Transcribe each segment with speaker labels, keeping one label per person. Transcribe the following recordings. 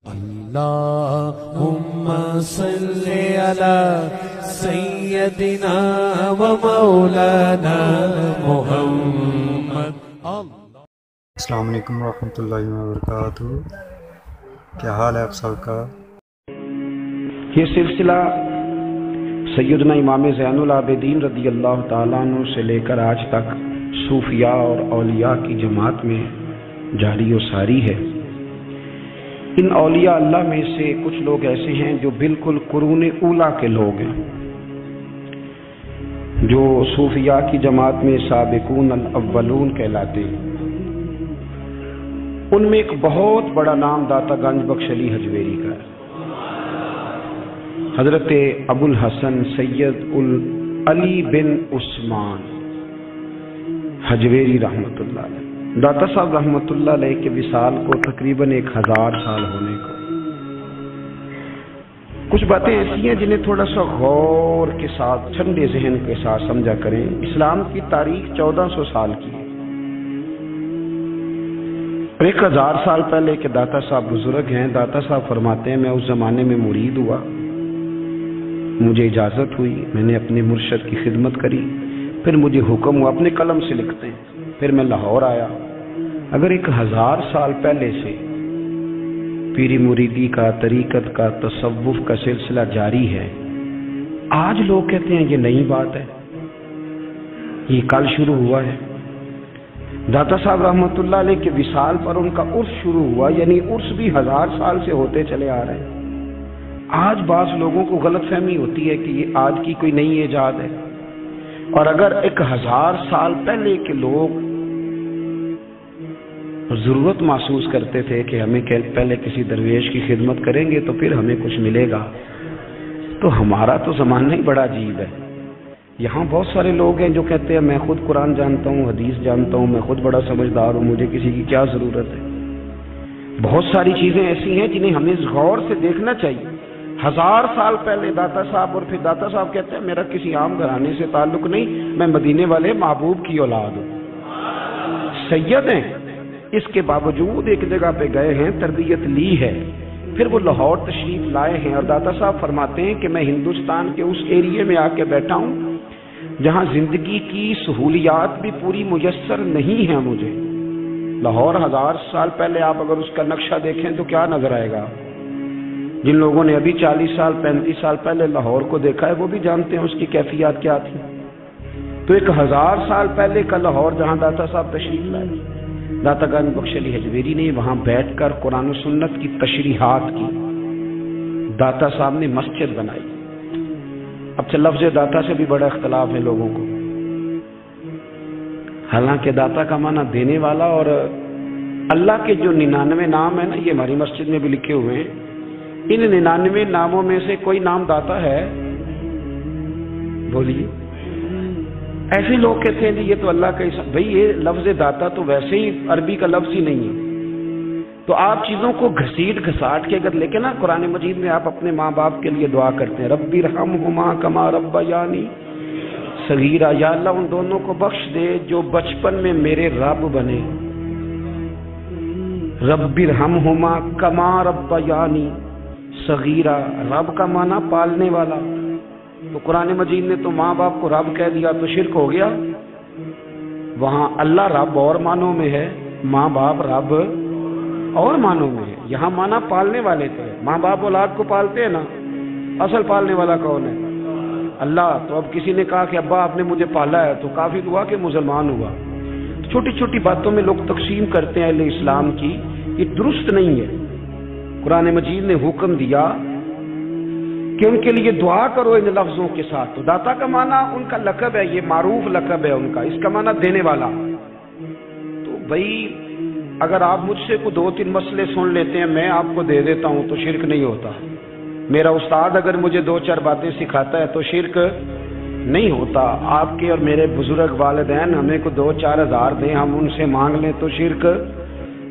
Speaker 1: اللهم صل على سيدنا ومولانا محمد.
Speaker 2: السلام علیکم ورحمۃ اللہ وبرکاتہ. کیا حال ہے آپ سب کا؟
Speaker 3: یہ سلسلہ سیدنا امام زین العابدین رضی اللہ تعالیٰ عنہ سے لے کر آج تک صوفیاء اور اولیاء کی جماعت میں جاری و ساری ہے. ان اولیاء اللہ میں سے کچھ لوگ ایسے ہیں جو بالکل قرون اولا کے لوگ ہیں، جو صوفیاء کی جماعت میں سابقون الاولون کہلاتے ہیں. ان میں ایک بہت بڑا نام داتا گنج بخش علی حجویری کا ہے. حضرت ابو الحسن سید علی بن عثمان حجویری رحمۃ اللہ علیہ. داتا صاحب رحمۃ اللہ علیہ کے وصال کو تقریباً 1000 سال ہونے کو. کچھ باتیں ایسی ہیں جنہیں تھوڑا سا غور کے ساتھ ٹھنڈے ذہن کے ساتھ سمجھا کریں. اسلام کی تاریخ 1400 سال کی ہے اور 1000 سال پہلے کے داتا صاحب بزرگ ہیں. داتا صاحب فرماتے ہیں میں اس زمانے میں مرید ہوا، مجھے اجازت ہوئی، میں نے اپنے مرشد کی خدمت کری، پھر مجھے حکم ہوا، اپنے قلم سے لکھتے ہیں، پھر میں لاہور آیا. اگر 1000 سال پہلے سے پیری مریدی کا، طریقت کا، تصوف کا سلسلہ جاری ہے، آج لوگ کہتے ہیں یہ نئی بات ہے، یہ کل شروع ہوا ہے. داتا صاحب رحمۃ اللہ علیہ کے وصال پر ان کا عرس شروع ہوا، یعنی عرس بھی 1000 سال سے ہوتے چلے آ رہے ہیں. آج بعض لوگوں کو غلط فہمی ہوتی ہے کہ یہ آج کی کوئی نئی ایجاد ہے. اور اگر 1000 سال پہلے کے لوگ ضرورت محسوس کرتے تھے کہ ہمیں پہلے کسی درویش کی خدمت کریں گے تو پھر ہمیں کچھ ملے گا، تو ہمارا تو زمانہ ہی بڑا عجیب ہے. یہاں بہت سارے لوگ ہیں جو کہتے ہیں میں خود قرآن جانتا ہوں، حدیث جانتا ہوں، میں خود بڑا سمجھدار ہوں، مجھے کسی کی کیا ضرورت ہے. بہت ساری چیزیں ایسی ہیں جنہیں ہمیں غور سے دیکھنا چاہیے. 1000 سال پہلے داتا صاحب، اور پھر داتا صاحب کہتے ہیں میرا کسی عام گھرانے سے تعلق نہیں، میں مدینے والے محبوب کی اولاد ہوں، سید ہیں. اس کے باوجود ایک جگہ پہ گئے ہیں، تربیت لی ہے، پھر وہ لاہور تشریف لائے ہیں. اور داتا صاحب فرماتے ہیں کہ میں ہندوستان کے اس ایریے میں آ کے بیٹھا ہوں جہاں زندگی کی سہولیات بھی پوری میسر نہیں ہیں مجھے. لاہور 1000 سال پہلے آپ اگر اس کا نقشہ دیکھیں تو کیا نظر آئے گا؟ جن لوگوں نے ابھی 40 سال 35 سال پہلے لاہور کو دیکھا ہے وہ بھی جانتے ہیں اس کی کیفیات کیا تھی. تو 1000 سال پہلے کا لاہور جہاں داتا صاحب تشریف لائے، داتا گنج بخش علی حجویری نے وہاں بیٹھ کر قرآن و سنت کی تشریحات کی. داتا صاحب نے مسجد بنائی. اب لفظ داتا سے بھی بڑا اختلاف ہے لوگوں کو، حالانکہ داتا کا معنی دینے والا، اور اللہ کے جو 99 نام ہیں نا، یہ ہماری مسجد میں بھی لکھے ہوئے ہیں. ان 99 ناموں میں سے کوئی نام داتا ہے؟ بولیے. ایسے لوگ کہتے ہیں جی یہ تو اللہ کا بھائی یہ لفظ داتا تو ویسے ہی عربی کا لفظ ہی نہیں ہے. تو آپ چیزوں کو گھسیٹ گھساٹ کے اگر لے کے نا قرآن مجید میں آپ اپنے ماں باپ کے لیے دعا کرتے ہیں ربی ارحمہما کما ربیانی صغیرا، یا اللہ ان دونوں کو بخش دے جو بچپن میں میرے رب بنے. ربی ارحمہما کما ربیانی صغیرا، رب کا معنی پالنے والا. تو قرآن مجید نے تو ماں باپ کو رب کہہ دیا تو شرک ہو گیا. وہاں اللہ رب اور معنوں میں ہے، ماں باپ رب اور معنوں میں ہے. یہاں معنی پالنے والے تھے. ماں باپ اولاد کو پالتے ہیں نا، اصل پالنے والا کون ہے؟ اللہ. تو اب کسی نے کہا کہ ابا آپ نے مجھے پالا ہے تو کافی ہوا کہ مسلمان ہوا. چھوٹی چھوٹی باتوں میں لوگ تقسیم کرتے ہیں اہل اسلام کی، یہ درست نہیں ہے. قرآن مجید نے حکم دیا کہ ان کے لیے دعا کرو ان لفظوں کے ساتھ. تو داتا کا معنی ان کا لقب ہے، یہ معروف لقب ہے ان کا، اس کا معنی دینے والا. تو بھائی اگر آپ مجھ سے کوئی 2-3 مسئلے سن لیتے ہیں میں آپ کو دے دیتا ہوں تو شرک نہیں ہوتا. میرا استاد اگر مجھے 2-4 باتیں سکھاتا ہے تو شرک نہیں ہوتا. آپ کے اور میرے بزرگ والدین ہمیں کو 2-4 ہزار دیں، ہم ان سے مانگ لیں تو شرک،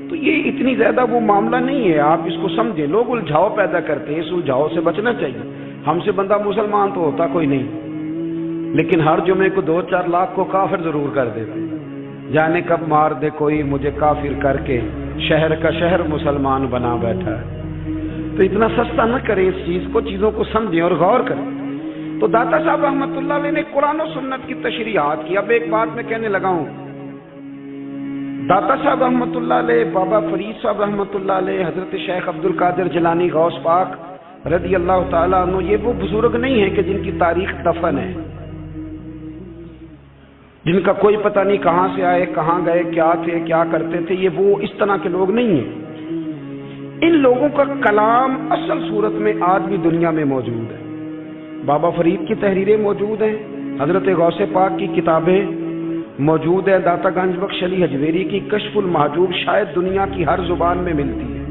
Speaker 3: تو یہ اتنی زیادہ وہ معاملہ نہیں ہے. آپ اس کو سمجھیں. لوگ الجھاؤ پیدا کرتے ہیں، اس الجھاؤ سے بچنا چاہیے. ہم سے بندہ مسلمان تو ہوتا کوئی نہیں، لیکن ہر جمعے کو 2-4 لاکھ کو کافر ضرور کر دیتا. جانے کب مار دے کوئی مجھے کافر کر کے، شہر کا شہر مسلمان بنا بیٹھا ہے. تو اتنا سستا نہ کریں اس چیز کو، چیزوں کو سمجھیں اور غور کریں۔ تو داتا صاحب رحمۃ اللہ علیہ نے قرآن و سنت کی تشریحات کی۔ اب ایک بات میں کہنے لگا ہوں، داتا صاحب رحمۃ اللہ علیہ، بابا فرید صاحب رحمۃ اللہ علیہ، حضرت شیخ عبد القادر جیلانی غوث پاک رضی اللہ تعالیٰ عنہ، یہ وہ بزرگ نہیں ہیں کہ جن کی تاریخ دفن ہے، جن کا کوئی پتہ نہیں کہاں سے آئے، کہاں گئے، کیا تھے، کیا کرتے تھے۔ یہ وہ اس طرح کے لوگ نہیں ہیں۔ ان لوگوں کا کلام اصل صورت میں آج بھی دنیا میں موجود ہے۔ بابا فرید کی تحریریں موجود ہیں، حضرت غوث پاک کی کتابیں موجود ہیں، داتا گنج بخش علی حجویری کی کشف المحجوب شاید دنیا کی ہر زبان میں ملتی ہے۔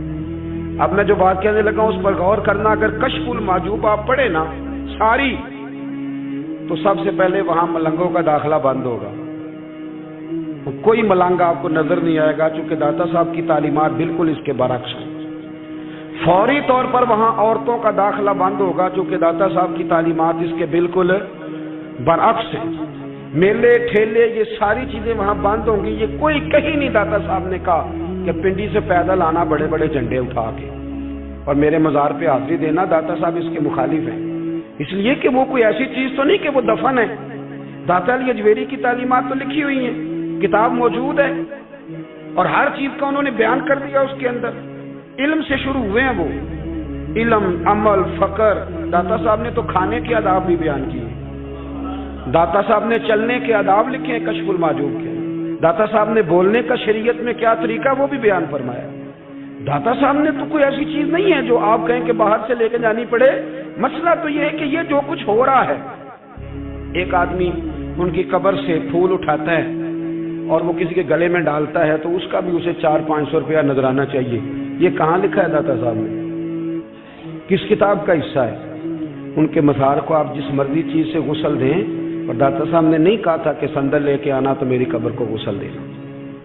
Speaker 3: اب میں جو بات کہنے لگا اس پر غور کرنا، اگر کشف المحجوب آپ پڑھیں نا ساری، تو سب سے پہلے وہاں ملنگوں کا داخلہ بند ہوگا، کوئی ملنگ آپ کو نظر نہیں آئے گا، چونکہ داتا صاحب کی تعلیمات بالکل اس کے برعکس ہیں۔ فوری طور پر وہاں عورتوں کا داخلہ بند ہوگا، چونکہ داتا صاحب کی تعلیمات اس کے بالکل برعکس ہیں۔ میلے ٹھیلے یہ ساری چیزیں وہاں بند ہوں گی۔ یہ کوئی کہیں نہیں داتا صاحب نے کہا کہ پنڈی سے پیدل آنا بڑے بڑے جھنڈے اٹھا کے اور میرے مزار پہ حاضری دینا، داتا صاحب اس کے مخالف ہیں، اس لیے کہ وہ کوئی ایسی چیز تو نہیں کہ وہ دفن ہے۔ داتا علی حجویری کی تعلیمات تو لکھی ہوئی ہیں، کتاب موجود ہے، اور ہر چیز کا انہوں نے بیان کر دیا اس کے اندر۔ علم سے شروع ہوئے ہیں وہ، علم، عمل، فقر۔ داتا صاحب نے تو کھانے کے آداب بھی بیان کیے، داتا صاحب نے چلنے کے آداب لکھے ہیں کشف المحجوب کے، داتا صاحب نے بولنے کا شریعت میں کیا طریقہ وہ بھی بیان فرمایا۔ داتا صاحب نے تو کوئی ایسی چیز نہیں ہے جو آپ کہیں کہ باہر سے لے کے جانی پڑے۔ مسئلہ تو یہ ہے کہ یہ جو کچھ ہو رہا ہے، ایک آدمی ان کی قبر سے پھول اٹھاتا ہے اور وہ کسی کے گلے میں ڈالتا ہے تو اس کا بھی اسے 400-500 روپیہ نظرانہ چاہیے۔ یہ کہاں لکھا ہے داتا صاحب نے؟ کس کتاب کا حصہ ہے؟ ان کے مزار کو آپ جس مرضی چیز سے غسل دیں، اور داتا صاحب نے نہیں کہا تھا کہ سندل لے کے آنا تو میری قبر کو غسل دینا،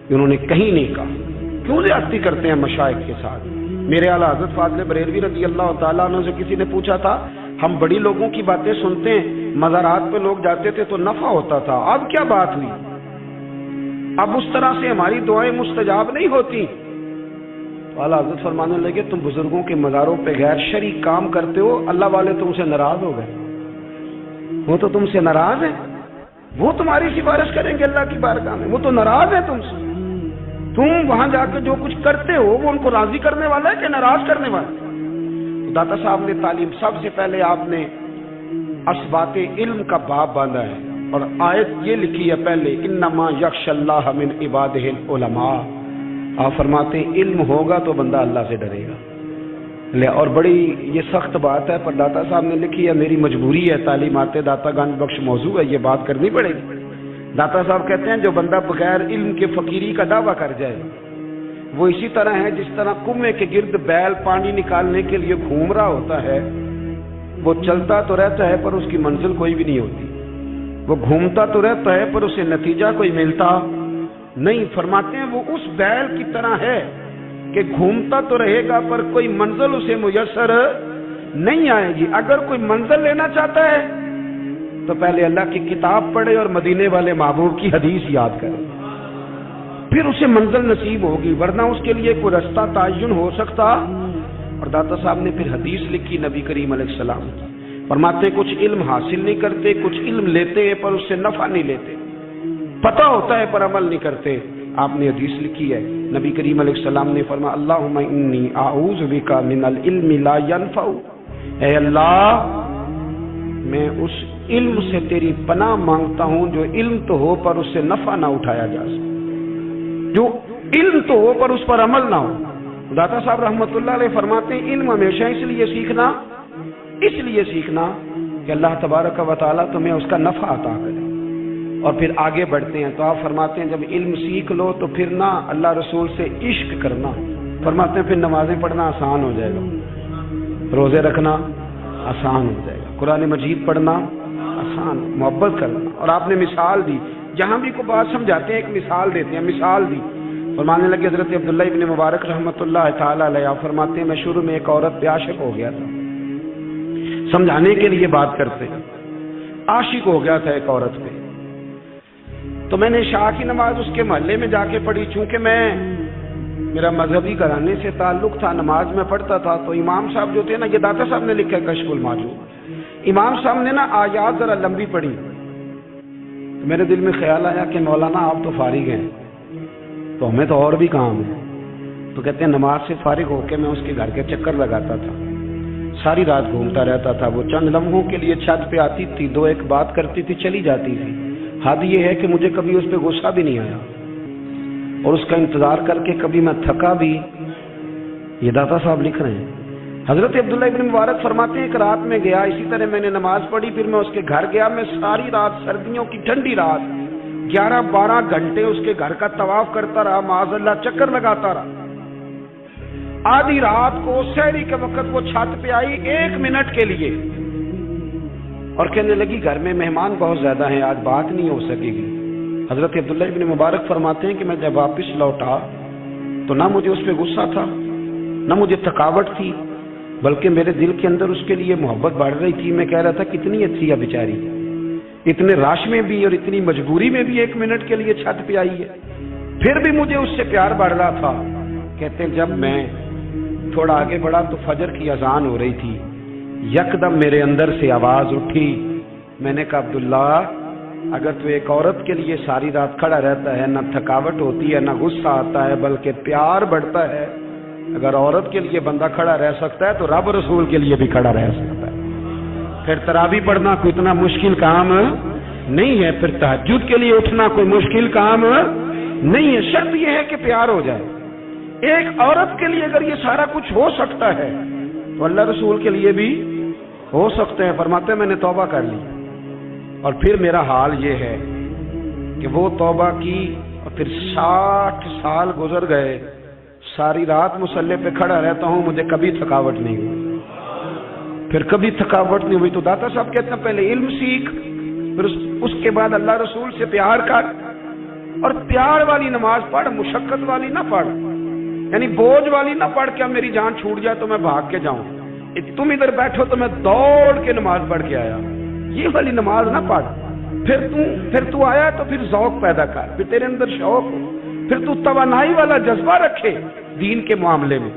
Speaker 3: انہوں نے کہیں نہیں کہا۔ کیوں زیادتی کرتے ہیں مشائخ کے ساتھ؟ میرے اعلیٰ حضرت فاضل بریلوی رضی اللہ تعالیٰ عنہ سے کسی نے پوچھا تھا، ہم بڑی لوگوں کی باتیں سنتے ہیں، مزارات پہ لوگ جاتے تھے تو نفع ہوتا تھا، اب کیا بات ہوئی؟ اب اس طرح سے ہماری دعائیں مستجاب نہیں ہوتی۔ تو اعلیٰ حضرت فرمانے لگے، تم بزرگوں کے مزاروں پہ غیر شرعی کام کرتے ہو، اللہ والے تم سے ناراض ہو گئے، وہ تو تم سے ناراض ہیں، وہ تمہاری سفارش کریں گے اللہ کی بارگاہ میں، وہ تو ناراض ہے تم سے۔ تم وہاں جا کے جو کچھ کرتے ہو وہ ان کو راضی کرنے والا ہے کہ ناراض کرنے والا ہے؟ تو داتا صاحب نے تعلیم، سب سے پہلے آپ نے اسبات علم کا باب باندھا ہے، اور آیت یہ لکھی ہے پہلے، انما یخش اللہ من عبادہ العلماء۔ آپ فرماتے ہیں علم ہوگا تو بندہ اللہ سے ڈرے گا۔ اور بڑی یہ سخت بات ہے، پر داتا صاحب نے لکھی ہے، میری مجبوری ہے، تعلیمات داتا گنج بخش موضوع ہے، یہ بات کرنی پڑے گی۔ داتا صاحب کہتے ہیں جو بندہ بغیر علم کے فقیری کا دعویٰ کر جائے وہ اسی طرح ہے جس طرح کنویں کے گرد بیل پانی نکالنے کے لیے گھوم رہا ہوتا ہے، وہ چلتا تو رہتا ہے پر اس کی منزل کوئی بھی نہیں ہوتی، وہ گھومتا تو رہتا ہے پر اسے نتیجہ کوئی ملتا نہیں۔ فرماتے ہیں وہ اس بیل کی طرح ہے کہ گھومتا تو رہے گا پر کوئی منزل اسے میسر نہیں آئے گی۔ اگر کوئی منزل لینا چاہتا ہے تو پہلے اللہ کی کتاب پڑھے اور مدینے والے محبوب کی حدیث یاد کرے، پھر اسے منزل نصیب ہوگی، ورنہ اس کے لیے کوئی رستہ تعین ہو سکتا۔ اور داتا صاحب نے پھر حدیث لکھی نبی کریم علیہ السلام کی، فرماتے ہیں کچھ علم حاصل نہیں کرتے، کچھ علم لیتے ہیں پر اس سے نفع نہیں لیتے، پتہ ہوتا ہے پر عمل نہیں کرتے۔ آپ نے حدیث لکھی ہے، نبی کریم علیہ السلام نے فرمایا، اللہم انی اعوذ بک من العلم لا ینفع، اے اللہ میں اس علم سے تیری پناہ مانگتا ہوں جو علم تو ہو پر اس سے نفع نہ اٹھایا جا سکے، جو علم تو ہو پر اس پر عمل نہ ہو۔ داتا صاحب رحمۃ اللہ علیہ فرماتے ہیں علم ہمیشہ اس لیے سیکھنا کہ اللہ تبارک و تعالیٰ تمہیں اس کا نفع عطا کرے، اور پھر آگے بڑھتے ہیں۔ تو آپ فرماتے ہیں جب علم سیکھ لو تو پھر نہ اللہ رسول سے عشق کرنا، فرماتے ہیں پھر نمازیں پڑھنا آسان ہو جائے گا، روزے رکھنا آسان ہو جائے گا، قرآن مجید پڑھنا آسان، محبت کرنا۔ اور آپ نے مثال دی، جہاں بھی کوئی بات سمجھاتے ہیں ایک مثال دیتے ہیں، مثال دی، فرمانے لگے حضرت عبداللہ ابن مبارک رحمۃ اللہ تعالی علیہ، آپ فرماتے ہیں میں شروع میں ایک عورت پہ عاشق ہو گیا تھا، سمجھانے کے لیے بات کرتے ہیں، عاشق ہو گیا تھا ایک عورت پہ، تو میں نے عشاء کی نماز اس کے محلے میں جا کے پڑھی، چونکہ میں میرا مذہبی گھرانے سے تعلق تھا، نماز میں پڑھتا تھا، تو امام صاحب جو تھے نا، یہ داتا صاحب نے لکھا ہے کشف المعجوب، امام صاحب نے نا آیات ذرا لمبی پڑھی، تو میرے دل میں خیال آیا کہ مولانا آپ تو فارغ ہیں، تو ہمیں تو اور بھی کام ہے۔ تو کہتے ہیں نماز سے فارغ ہو کے میں اس کے گھر کے چکر لگاتا تھا، ساری رات گھومتا رہتا تھا، وہ چند لمحوں کے لیے چھت پہ آتی تھی، دو ایک بات کرتی تھی، چلی جاتی تھی۔ حد یہ ہے کہ مجھے کبھی اس پہ غصہ بھی نہیں آیا، اور اس کا انتظار کر کے کبھی میں تھکا بھی۔ یہ داتا صاحب لکھ رہے ہیں۔ حضرت عبداللہ ابن مبارک فرماتے ہیں ایک رات میں گیا، اسی طرح میں نے نماز پڑھی، پھر میں اس کے گھر گیا، میں ساری رات، سردیوں کی ٹھنڈی رات 11-12 گھنٹے اس کے گھر کا طواف کرتا رہا، معاذ اللہ چکر لگاتا رہا۔ آدھی رات کو سحری کے وقت وہ چھت پہ آئی 1 منٹ کے لیے، اور کہنے لگی گھر میں مہمان بہت زیادہ ہیں، آج بات نہیں ہو سکے گی۔ حضرت عبداللہ ابن مبارک فرماتے ہیں کہ میں جب واپس لوٹا تو نہ مجھے اس پہ غصہ تھا، نہ مجھے تھکاوٹ تھی، بلکہ میرے دل کے اندر اس کے لیے محبت بڑھ رہی تھی۔ میں کہہ رہا تھا کتنی اچھی ہے بیچاری، اتنے رش میں بھی اور اتنی مجبوری میں بھی 1 منٹ کے لیے چھت پہ آئی ہے، پھر بھی مجھے اس سے پیار بڑھ رہا تھا۔ کہتے ہیں جب میں تھوڑا آگے بڑھا تو فجر کی اذان ہو رہی تھی، یکدم میرے اندر سے آواز اٹھی، میں نے کہا عبداللہ اگر تو ایک عورت کے لیے ساری رات کھڑا رہتا ہے، نہ تھکاوٹ ہوتی ہے، نہ غصہ آتا ہے، بلکہ پیار بڑھتا ہے، اگر عورت کے لیے بندہ کھڑا رہ سکتا ہے تو رب رسول کے لیے بھی کھڑا رہ سکتا ہے۔ پھر تراویح پڑھنا کوئی اتنا مشکل کام نہیں ہے، پھر تہجد کے لیے اٹھنا کوئی مشکل کام نہیں ہے، شرط یہ ہے کہ پیار ہو جائے۔ ایک عورت کے لیے اگر یہ سارا کچھ ہو سکتا ہے تو اللہ رسول کے لیے بھی ہو سکتے ہیں۔ فرماتے ہیں میں نے توبہ کر لی، اور پھر میرا حال یہ ہے کہ وہ توبہ کی اور پھر 60 سال گزر گئے، ساری رات مصلی پہ کھڑا رہتا ہوں، مجھے کبھی تھکاوٹ نہیں ہوئی، پھر کبھی تھکاوٹ نہیں ہوئی۔ تو داتا صاحب کہتے ہیں پہلے علم سیکھ، پھر اس کے بعد اللہ رسول سے پیار کر، اور پیار والی نماز پڑھ، مشقت والی نہ پڑھ، یعنی بوجھ والی نہ پڑھ کہ اب میری جان چھوٹ جائے تو میں بھاگ کے جاؤں، تم ادھر بیٹھو تو میں دوڑ کے نماز پڑھ کے آیا، یہ والی نماز نہ پڑھ۔ پھر تو آیا تو پھر ذوق پیدا کر، پھر تیرے اندر شوق ہو، پھر تو توانائی والا جذبہ رکھے دین کے معاملے میں۔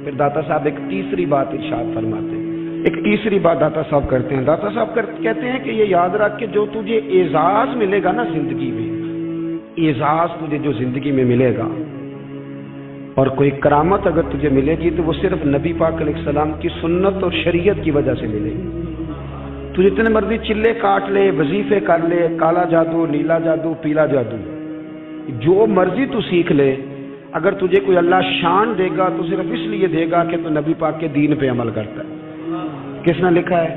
Speaker 3: پھر داتا صاحب ایک تیسری بات ارشاد فرماتے ہیں، ایک تیسری بات داتا صاحب کرتے ہیں۔ داتا صاحب کہتے ہیں کہ یہ یاد رکھ کہ جو تجھے اعزاز ملے گا نا زندگی میں، اعزاز تجھے جو زندگی میں ملے گا، اور کوئی کرامت اگر تجھے ملے گی تو وہ صرف نبی پاک علیہ السلام کی سنت اور شریعت کی وجہ سے ملے گی۔ تو جتنے مرضی چلے کاٹ لے، وظیفے کر لے، کالا جادو، نیلا جادو، پیلا جادو، جو مرضی تو سیکھ لے، اگر تجھے کوئی اللہ شان دے گا تو صرف اس لیے دے گا کہ تو نبی پاک کے دین پہ عمل کرتا ہے۔ کس نے لکھا ہے؟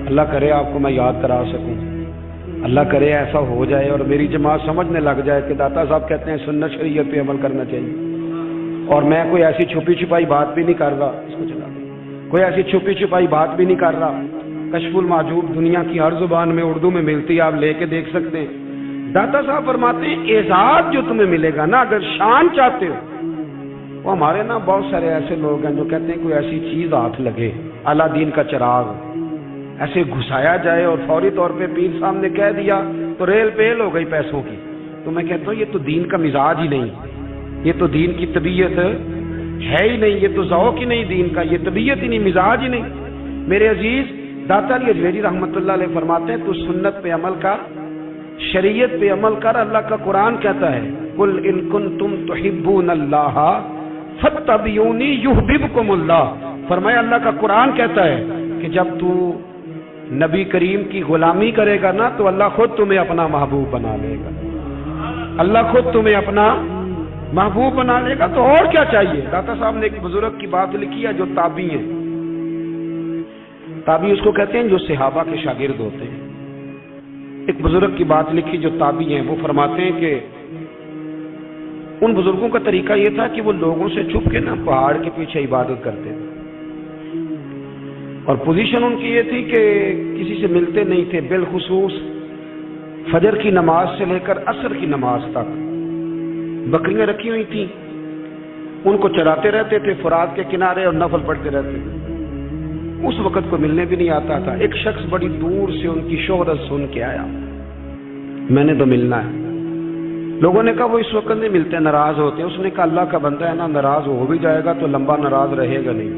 Speaker 3: اللہ کرے آپ کو میں یاد کرا سکوں، اللہ کرے ایسا ہو جائے اور میری جماعت سمجھنے لگ جائے کہ داتا صاحب کہتے ہیں سنت شریعت پہ عمل کرنا چاہیے، اور میں کوئی ایسی چھپی چھپائی بات بھی نہیں کر رہا، اس کو چلا دیں، کوئی ایسی چھپی چھپائی بات بھی نہیں کر رہا۔ کشف المعجوب دنیا کی ہر زبان میں اردو میں ملتی ہے، آپ لے کے دیکھ سکتے ہیں۔ داتا صاحب فرماتے ہیں اعزاز جو تمہیں ملے گا نا، اگر شان چاہتے ہو، وہ ہمارے نا بہت سارے ایسے لوگ ہیں جو کہتے ہیں کوئی ایسی چیز ہاتھ لگے، اعلیٰ دین کا چراغ ایسے گھسایا جائے اور فوری طور پہ پیر صاحب نے کہہ دیا تو ریل پیل ہو گئی پیسوں کی، تو میں کہتا ہوں یہ تو دین کا مزاج ہی نہیں، یہ تو دین کی طبیعت ہے ہی نہیں، یہ تو ذوق ہی نہیں دین کا، یہ طبیعت ہی نہیں، مزاج ہی نہیں۔ میرے عزیز داتا علی اجمیری رحمۃ اللہ علیہ فرماتے ہیں تو سنت پہ عمل کر، شریعت پہ عمل کر۔ اللہ کا قرآن کہتا ہے قل ان کنتم تحبون اللہ فاتبعونی یحببکم اللہ، فرمایا اللہ کا قرآن کہتا ہے کہ جب تو نبی کریم کی غلامی کرے گا نا تو اللہ خود تمہیں اپنا محبوب بنا لے گا، اللہ خود تمہیں اپنا محبوب بنا لے گا، تو اور کیا چاہیے۔ داتا صاحب نے ایک بزرگ کی بات لکھی ہے جو تابعی ہیں، تابعی اس کو کہتے ہیں جو صحابہ کے شاگرد ہوتے ہیں۔ ایک بزرگ کی بات لکھی جو تابعی ہیں، وہ فرماتے ہیں کہ ان بزرگوں کا طریقہ یہ تھا کہ وہ لوگوں سے چھپ کے نا پہاڑ کے پیچھے عبادت کرتے تھے، اور پوزیشن ان کی یہ تھی کہ کسی سے ملتے نہیں تھے، بالخصوص فجر کی نماز سے لے کر عصر کی نماز تک بکریاں رکھی ہوئی تھیں، ان کو چراتے رہتے تھے فرات کے کنارے اور نفل پڑھتے رہتے تھے۔ اس وقت کو ملنے بھی نہیں آتا تھا۔ ایک شخص بڑی دور سے ان کی شہرت سن کے آیا، میں نے تو ملنا ہے، لوگوں نے کہا وہ اس وقت نہیں ملتے، ناراض ہوتے ہیں۔ اس نے کہا اللہ کا بندہ ہے نا، ناراض ہو بھی جائے گا تو لمبا ناراض رہے گا نہیں،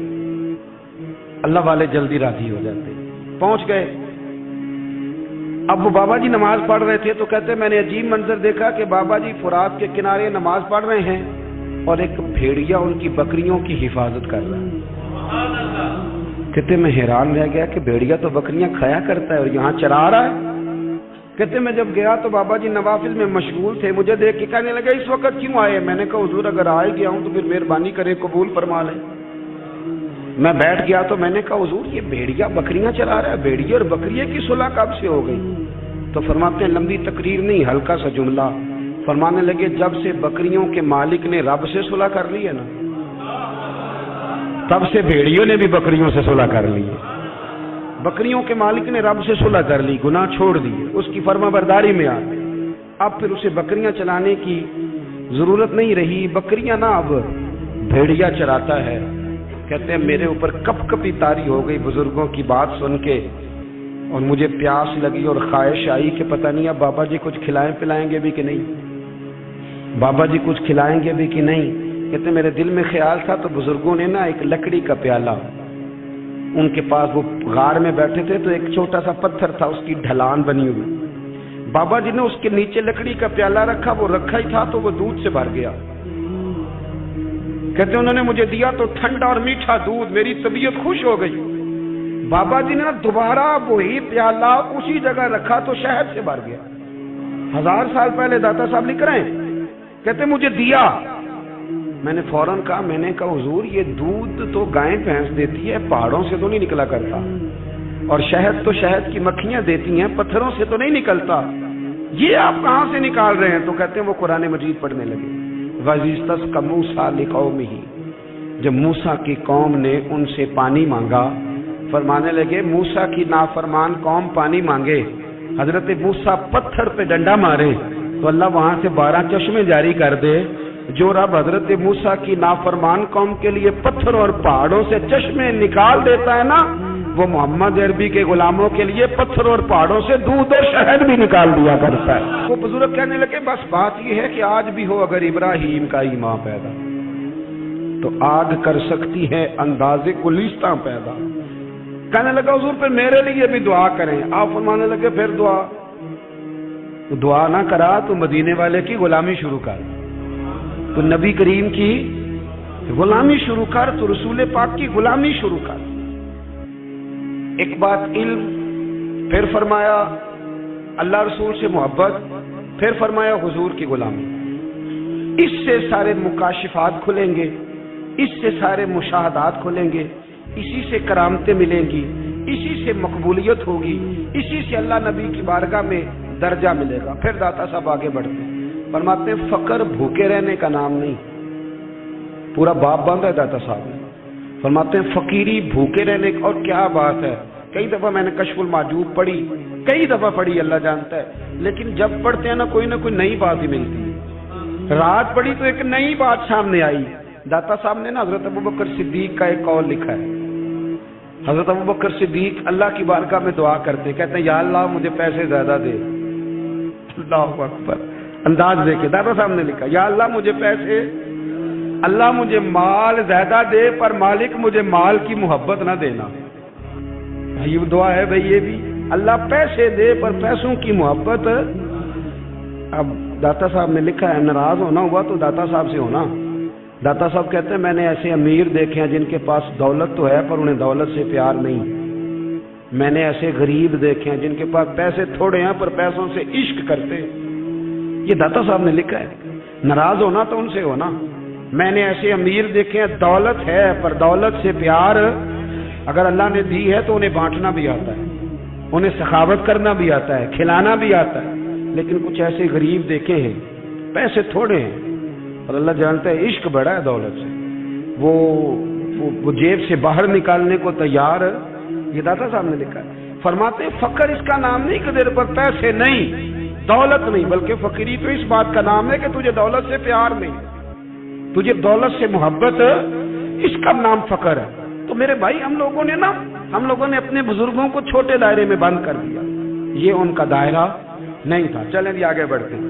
Speaker 3: اللہ والے جلدی راضی ہو جاتے ہیں۔ پہنچ گئے۔ اب وہ بابا جی نماز پڑھ رہے تھے تو کہتے میں نے عجیب منظر دیکھا کہ بابا جی فرات کے کنارے نماز پڑھ رہے ہیں اور ایک بھیڑیا ان کی بکریوں کی حفاظت کر رہا ہے۔ کہتے میں حیران رہ گیا کہ بھیڑیا تو بکریاں کھایا کرتا ہے اور یہاں چرا رہا ہے۔ کہتے میں جب گیا تو بابا جی نوافل میں مشغول تھے، مجھے دیکھ کے کہنے لگے اس وقت کیوں آئے؟ میں نے کہا حضور اگر آ گیا ہوں تو پھر مہربانی کرے قبول فرما لیں۔ میں بیٹھ گیا تو میں نے کہا حضور یہ بھیڑیا بکریاں چلا رہا ہے، بھیڑیا اور بکریے کی صلح کب سے ہو گئی؟ تو فرماتے ہیں لمبی تقریر نہیں، ہلکا سا جملہ۔ فرمانے لگے جب سے بکریوں کے مالک نے رب سے صلح کر لی ہے نا، تب سے بھیڑیوں نے بھی بکریوں سے صلح کر لی ہے۔ بکریوں کے مالک نے رب سے صلح کر لی، گناہ چھوڑ دیے، اس کی فرما برداری میں آ گئے۔ اب پھر اسے بکریاں چلانے کی ضرورت نہیں رہی، بکریاں نہ اب بھیڑیا چراتا ہے۔ کہتے ہیں میرے اوپر کپ کپی طاری ہو گئی بزرگوں کی بات سن کے، اور مجھے پیاس لگی اور خواہش آئی کہ پتہ نہیں اب بابا جی کچھ کھلائیں پلائیں گے بھی کہ نہیں، بابا جی کچھ کھلائیں گے بھی کہ نہیں۔ کہتے میرے دل میں خیال تھا تو بزرگوں نے نا ایک لکڑی کا پیالہ، ان کے پاس وہ غار میں بیٹھے تھے تو ایک چھوٹا سا پتھر تھا، اس کی ڈھلان بنی ہوئی، بابا جی نے اس کے نیچے لکڑی کا پیالہ رکھا، وہ رکھا ہی تھا تو وہ دودھ سے بھر گیا۔ کہتے انہوں نے مجھے دیا تو ٹھنڈا اور میٹھا دودھ، میری طبیعت خوش ہو گئی۔ بابا جی نے دوبارہ وہی پیالہ اسی جگہ رکھا تو شہد سے بھر گیا۔ 1000 سال پہلے داتا صاحب لکھ رہے ہیں، کہتے مجھے دیا، میں نے فوراً کہا، میں نے کہا حضور یہ دودھ تو گائیں بھینس دیتی ہے، پہاڑوں سے تو نہیں نکلا کرتا، اور شہد تو شہد کی مکھیاں دیتی ہیں، پتھروں سے تو نہیں نکلتا، یہ آپ کہاں سے نکال رہے ہیں؟ تو کہتے ہیں وہ قرآن مجید پڑھنے لگے۔ وَإِذْ مُوسَىٰ لِقَوْمِهِ، جب موسیٰ کی قوم نے ان سے پانی مانگا، فرمانے لگے موسیٰ کی نافرمان قوم پانی مانگے، حضرت موسیٰ پتھر پہ ڈنڈا مارے تو اللہ وہاں سے 12 چشمے جاری کر دے۔ جو رب حضرت موسیٰ کی نافرمان قوم کے لیے پتھر اور پہاڑوں سے چشمے نکال دیتا ہے نا، وہ محمد عربی کے غلاموں کے لیے پتھر اور پہاڑوں سے دودھ اور شہد بھی نکال دیا کرتا ہے۔ وہ بزرگ کہنے لگے بس بات یہ ہے کہ آج بھی ہو اگر ابراہیم کا ایمان پیدا تو آگ کر سکتی ہے انداز گلستاں پیدا۔ کہنے لگا حضور پھر میرے لیے بھی دعا کریں۔ آپ فرمانے لگے پھر دعا نہ کرا تو مدینے والے کی غلامی شروع کر، تو نبی کریم کی غلامی شروع کر، تو رسول پاک کی غلامی شروع کر۔ ایک بات علم، پھر فرمایا اللہ رسول سے محبت، پھر فرمایا حضور کی غلامی۔ اس سے سارے مکاشفات کھلیں گے، اس سے سارے مشاہدات کھلیں گے، اسی سے کرامتیں ملیں گی، اسی سے مقبولیت ہوگی، اسی سے اللہ نبی کی بارگاہ میں درجہ ملے گا۔ پھر داتا صاحب آگے بڑھتے ہیں، فرماتے ہیں فقر بھوکے رہنے کا نام نہیں، پورا باب باندھا ہے داتا صاحب نے۔ فرماتے ہیں فقیری بھوکے رہنے کا، اور کیا بات ہے، کئی دفعہ میں نے کشف المعجوب پڑھی، کئی دفعہ پڑھی، اللہ جانتا ہے، لیکن جب پڑھتے ہیں نا کوئی نہ کوئی نئی بات ہی ملتی ہے۔ رات پڑھی تو ایک نئی بات سامنے آئی۔ داتا صاحب نے نا حضرت ابوبکر صدیق کا ایک قول لکھا ہے۔ حضرت ابوبکر صدیق اللہ کی بارگاہ میں دعا کرتے، کہتے ہیں یا اللہ مجھے پیسے زیادہ دے۔ اللہ اکبر، انداز دیکھے داتا صاحب نے لکھا، یا اللہ مجھے پیسے، اللہ مجھے مال زیادہ دے، پر مالک مجھے مال کی محبت نہ دینا۔ یہ دعا ہے بھئی، یہ بھی اللہ پیسے دے پر پیسوں کی محبت۔ اب داتا صاحب نے لکھا ہے ناراض ہونا ہوا تو داتا صاحب سے ہونا۔ داتا صاحب کہتے ہیں میں نے ایسے امیر دیکھے ہیں جن کے پاس دولت تو ہے پر انہیں دولت سے پیار نہیں، میں نے ایسے غریب دیکھے ہیں جن کے پاس پیسے تھوڑے ہیں پر پیسوں سے عشق کرتے ہیں۔ یہ داتا صاحب نے لکھا ہے، ناراض ہونا تو ان سے ہونا۔ میں نے ایسے امیر دیکھے ہیں دولت ہے پر دولت سے پیار، اگر اللہ نے دی ہے تو انہیں بانٹنا بھی آتا ہے، انہیں سخاوت کرنا بھی آتا ہے، کھلانا بھی آتا ہے، لیکن کچھ ایسے غریب دیکھے ہیں پیسے تھوڑے ہیں اور اللہ جانتا ہے عشق بڑا ہے دولت سے، وہ جیب سے باہر نکالنے کو تیار۔ یہ داتا صاحب نے لکھا ہے۔ فرماتے ہیں فقر اس کا نام نہیں کہ تیرے پر پیسے نہیں، دولت نہیں، بلکہ فقیری تو اس بات کا نام ہے کہ تجھے دولت سے پیار نہیں، تجھے دولت سے محبت، اس کا نام فقر ہے۔ تو میرے بھائی ہم لوگوں نے اپنے بزرگوں کو چھوٹے دائرے میں بند کر دیا، یہ ان کا دائرہ نہیں تھا۔ چلیں جی آگے بڑھتے ہیں۔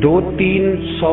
Speaker 3: 200-300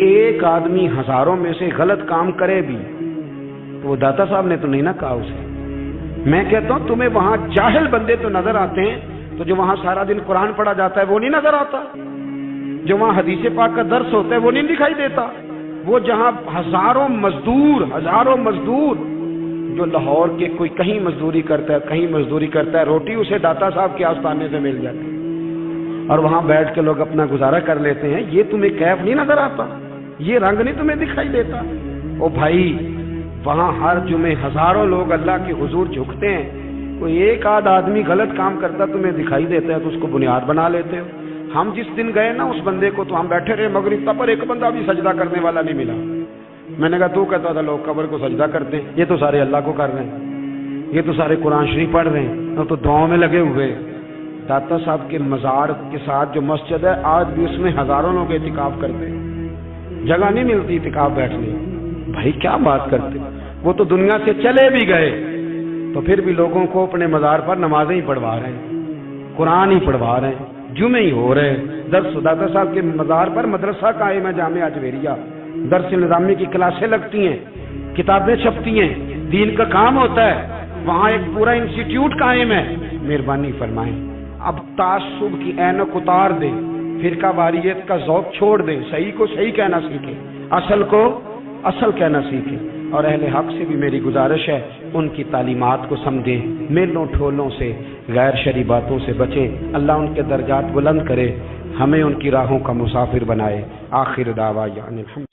Speaker 3: ایک آدمی ہزاروں میں سے غلط کام کرے بھی تو وہ داتا صاحب نے تو نہیں نہ کہا اسے. میں کہتا ہوں تمہیں وہاں جاہل بندے تو نظر آتے ہیں، تو جو وہاں سارا دن قرآن پڑھا جاتا ہے وہ نہیں نظر آتا، جو وہاں حدیث پاک کا درس ہوتا ہے وہ نہیں دکھائی دیتا، وہ جہاں ہزاروں مزدور جو لاہور کے کوئی کہیں مزدوری کرتا ہے روٹی اسے داتا صاحب کے آستانے سے مل جاتی ہے، اور وہاں بیٹھ کے لوگ اپنا گزارا کر لیتے ہیں. یہ تمہیں کیف نہیں نظر آتا؟ یہ رنگ نہیں تمہیں دکھائی دیتا؟ او بھائی، وہاں ہر جمعے ہزاروں لوگ اللہ کے حضور جھکتے ہیں، کوئی ایک آدھ آدمی غلط کام کرتا تمہیں دکھائی دیتا ہے تو اس کو بنیاد بنا لیتے ہو. ہم جس دن گئے نا اس بندے کو تو ہم بیٹھے رہے مغرب تک پر ایک بندہ بھی سجدہ کرنے والا نہیں ملا. میں نے کہا تو کہتا تھا لوگ قبر کو سجدہ کرتے ہیں، یہ تو سارے اللہ کو کر رہے ہیں، یہ تو سارے قرآن شریف پڑھ رہے ہیں اور تو دعاؤں میں لگے ہوئے. داتا صاحب کے مزار کے ساتھ جو مسجد ہے آج بھی اس میں ہزاروں لوگ اعتکاف کرتے ہیں، جگہ نہیں ملتی اعتکاف بیٹھنے. بھائی کیا بات کرتے، وہ تو دنیا سے چلے بھی گئے تو پھر بھی لوگوں کو اپنے مزار پر نمازیں ہی پڑھوا رہے ہیں، قرآن ہی پڑھوا رہے ہیں، جمعے ہی ہو رہے ہیں. درس داتا صاحب کے مزار پر مدرسہ قائم ہے جامعہ اجویریہ، درس نظامی کی کلاسیں لگتی ہیں، کتابیں چھپتی ہیں، دین کا کام ہوتا ہے، وہاں ایک پورا انسٹیٹیوٹ قائم ہے. مہربانی فرمائیں اب تعصب کی اینک اتار دیں، فرقہ واریت کا ذوق چھوڑ دیں، صحیح کو صحیح کہنا سیکھیں، اصل کو اصل کہنا سیکھیں. اور اہل حق سے بھی میری گزارش ہے ان کی تعلیمات کو سمجھیں، میلوں ٹھولوں سے غیر شرعی باتوں سے بچیں. اللہ ان کے درجات بلند کرے، ہمیں ان کی راہوں کا مسافر بنائے. آخر دعوانا الحمد